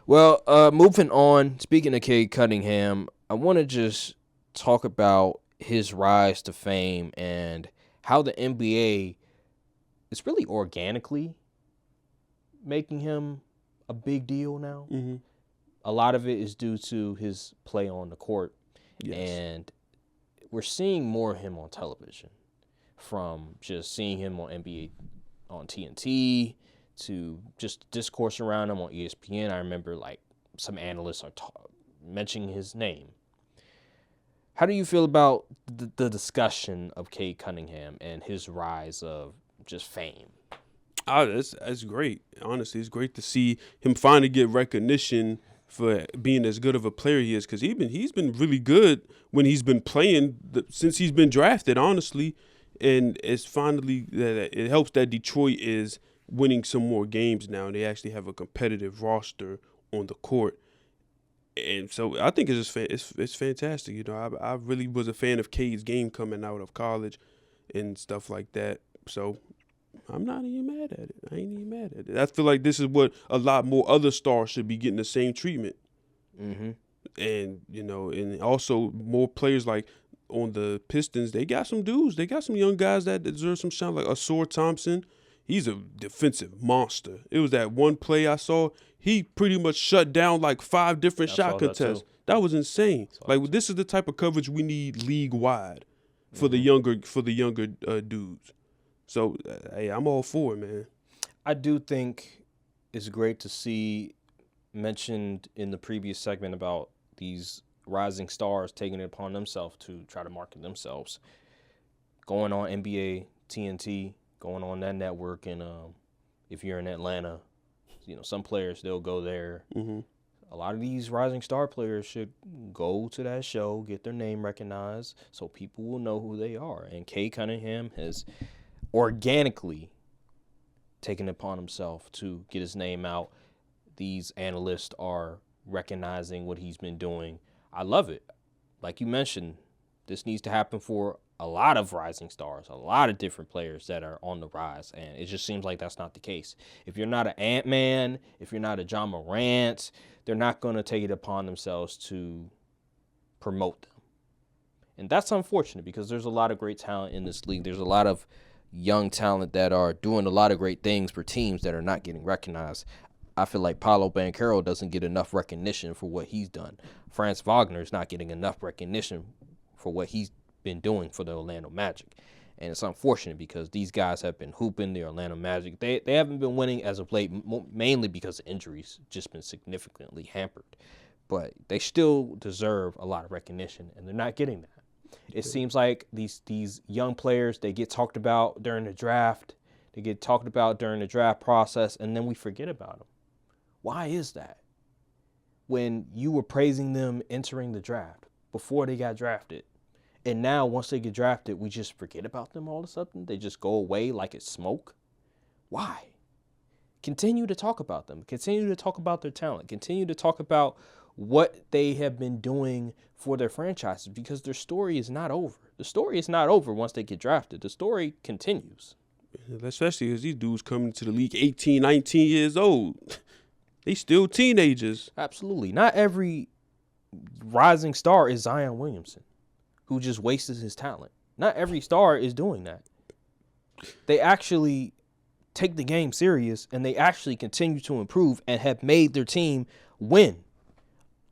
Well, moving on, speaking of Cade Cunningham, I want to just talk about his rise to fame and how the NBA is really organically making him a big deal now. Mm-hmm. A lot of it is due to his play on the court. Yes. And we're seeing more of him on television, from just seeing him on NBA, on TNT, to just discourse around him on ESPN. I remember like some analysts are mentioning his name. How do you feel about the discussion of Cade Cunningham and his rise of just fame? That's great. Honestly, it's great to see him finally get recognition for being as good of a player he is, because he's been really good when he's been playing since he's been drafted, honestly. And it's finally that it helps that Detroit is winning some more games now, and they actually have a competitive roster on the court. And so I think it's just it's fantastic. You know, I really was a fan of Cade's game coming out of college and stuff like that. So I'm not even mad at it. I ain't even mad at it. I feel like this is what a lot more other stars should be getting the same treatment. Mm-hmm. And, you know, and also more players like on the Pistons, they got some dudes. They got some young guys that deserve some shine, like Asor Thompson. He's a defensive monster. It was that one play I saw. He pretty much shut down like 5 different shot contests. That was insane. Like, this is the type of coverage we need league-wide for the younger dudes. So, hey, I'm all for it, man. I do think it's great to see mentioned in the previous segment about these rising stars taking it upon themselves to try to market themselves, going on NBA, TNT, going on that network. And if you're in Atlanta, you know, some players, they'll go there. Mm-hmm. A lot of these rising star players should go to that show, get their name recognized so people will know who they are. And Cade Cunningham has organically taken it upon himself to get his name out. These analysts are recognizing what he's been doing. I love it. Like you mentioned, this needs to happen for a lot of rising stars, a lot of different players that are on the rise, and it just seems like that's not the case. If you're not an Ant-Man, if you're not a John Morant, they're not going to take it upon themselves to promote them. And that's unfortunate because there's a lot of great talent in this league. There's a lot of young talent that are doing a lot of great things for teams that are not getting recognized. I feel like Paolo Banchero doesn't get enough recognition for what he's done. Franz Wagner is not getting enough recognition for what he's been doing for the Orlando Magic. And it's unfortunate because these guys have been hooping the Orlando Magic. They haven't been winning as of late, mainly because of injuries, just been significantly hampered. But they still deserve a lot of recognition, and they're not getting that. It seems like these young players, they get talked about during the draft. They get talked about during the draft process, and then we forget about them. Why is that? When you were praising them entering the draft before they got drafted, and now once they get drafted, we just forget about them all of a sudden? They just go away like it's smoke? Why? Continue to talk about them. Continue to talk about their talent. Continue to talk about what they have been doing for their franchises, because their story is not over. The story is not over once they get drafted. The story continues. Especially as these dudes come into the league 18, 19 years old. They still teenagers. Absolutely. Not every rising star is Zion Williamson, who just wasted his talent. Not every star is doing that. They actually take the game serious, and they actually continue to improve and have made their team win.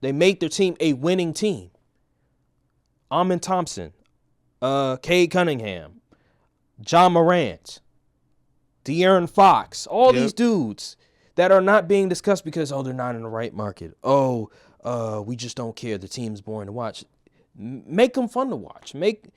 They made their team a winning team. Amen Thompson, Cade Cunningham, John Morant, De'Aaron Fox, all these dudes that are not being discussed because, they're not in the right market. We just don't care. The team's boring to watch. Make them fun to watch. Make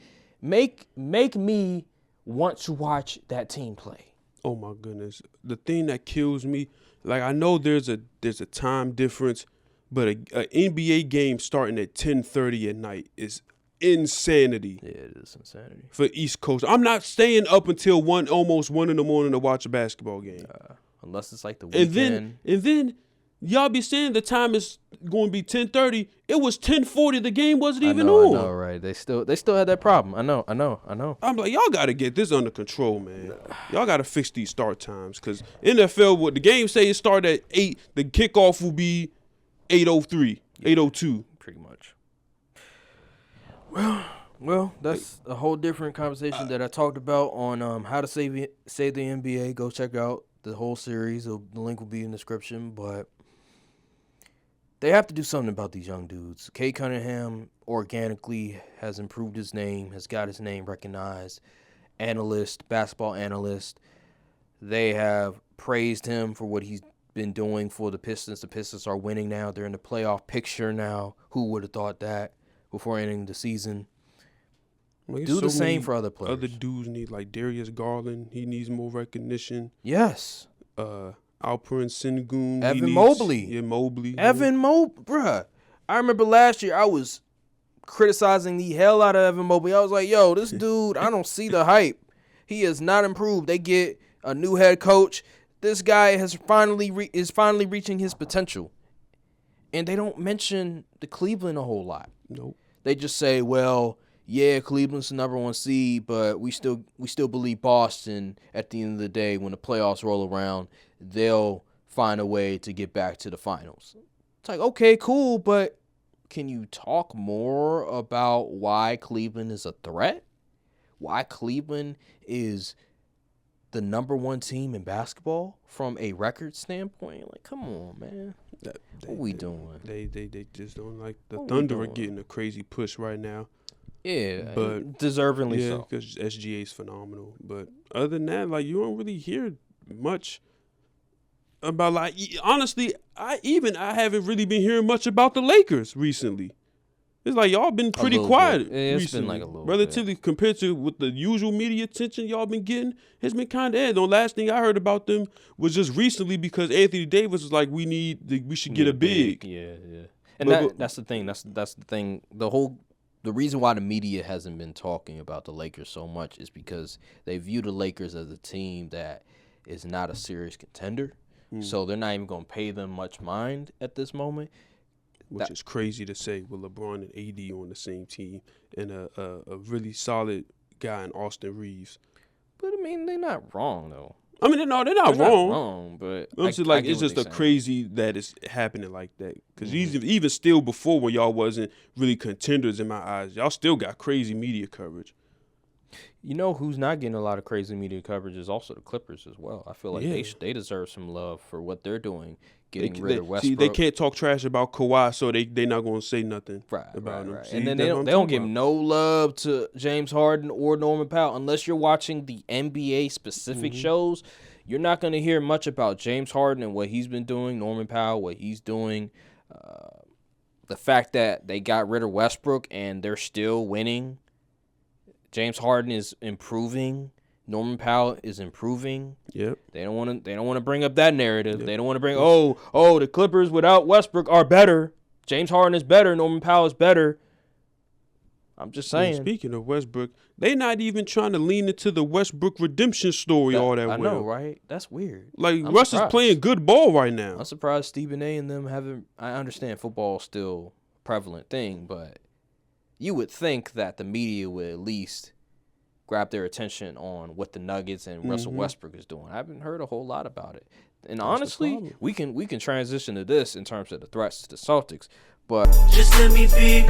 me want to watch that team play. Oh my goodness. The thing that kills me, like, I know there's a time difference, but a NBA game starting at 10:30 at night is insanity. Yeah, it is insanity. For East Coast. I'm not staying up until almost 1 in the morning to watch a basketball game. Unless it's like the weekend. And then y'all be saying the time is going to be 10:30. It was 10:40. The game wasn't even on. I know, right? They still had that problem. I know. I'm like, y'all got to get this under control, man. Y'all got to fix these start times, because NFL, what the game say it start at 8, the kickoff will be 803, 802. Pretty much. Well, that's a whole different conversation that I talked about on how to save the NBA. Go check out the whole series. The link will be in the description. But they have to do something about these young dudes. Cade Cunningham organically has improved his name, has got his name recognized. Basketball analyst, they have praised him for what he's been doing for the Pistons. The Pistons are winning now. They're in the playoff picture now. Who would have thought that before ending the season? Like, Do the same for other players. Other dudes need, like Darius Garland. He needs more recognition. Yes. Alperen Sengun. Evan Mobley. Yeah, Mobley. Evan Mobley. Bruh. I remember last year I was criticizing the hell out of Evan Mobley. I was like, yo, this dude, I don't see the hype. He has not improved. They get a new head coach. This guy is finally reaching his potential. And they don't mention the Cleveland a whole lot. Nope. They just say, well, yeah, Cleveland's the number 1 seed, but we still believe Boston at the end of the day, when the playoffs roll around, they'll find a way to get back to the finals. It's like, okay, cool, but can you talk more about why Cleveland is a threat? Why Cleveland is the number 1 team in basketball from a record standpoint? Like, come on, man. What we doing? They just don't like the Thunder are getting a crazy push right now. Yeah, but deservingly so. Because SGA is phenomenal. But other than that, like, you don't really hear much about, like, honestly, I haven't really been hearing much about the Lakers recently. It's like y'all been pretty quiet. Yeah, it's recently. been like a little relatively bit. Compared to with the usual media attention y'all been getting. It's been kind of dead. The last thing I heard about them was just recently because Anthony Davis was like, we should get a big. Yeah. And that's the thing. That's the thing. The reason why the media hasn't been talking about the Lakers so much is because they view the Lakers as a team that is not a serious contender. So they're not even going to pay them much mind at this moment. Which is crazy to say with LeBron and AD on the same team and a really solid guy in Austin Reeves. But, I mean, they're not wrong, though. I mean, no, they're not wrong. But it's just a crazy that it's happening like that. Because even still before when y'all wasn't really contenders in my eyes, y'all still got crazy media coverage. You know who's not getting a lot of crazy media coverage is also the Clippers as well. I feel like they deserve some love for what they're doing, getting rid of Westbrook. See, they can't talk trash about Kawhi, so they're not going to say nothing about him. See, and then they don't give no love to James Harden or Norman Powell. Unless you're watching the NBA specific shows, you're not going to hear much about James Harden and what he's been doing, Norman Powell, what he's doing. The fact that they got rid of Westbrook and they're still winning. James Harden is improving. Norman Powell is improving. Yep. They don't want to bring up that narrative. Yep. They don't want to bring the Clippers without Westbrook are better. James Harden is better. Norman Powell is better. I'm just saying. And speaking of Westbrook, they not even trying to lean into the Westbrook redemption story all that well. I know, right? That's weird. Like, Russ is playing good ball right now. I'm surprised Stephen A. and them haven't. I understand football's still a prevalent thing, but you would think that the media would at least grab their attention on what the Nuggets and Russell Westbrook is doing. I haven't heard a whole lot about it. And honestly, we can transition to this in terms of the threats to the Celtics. But just let me be.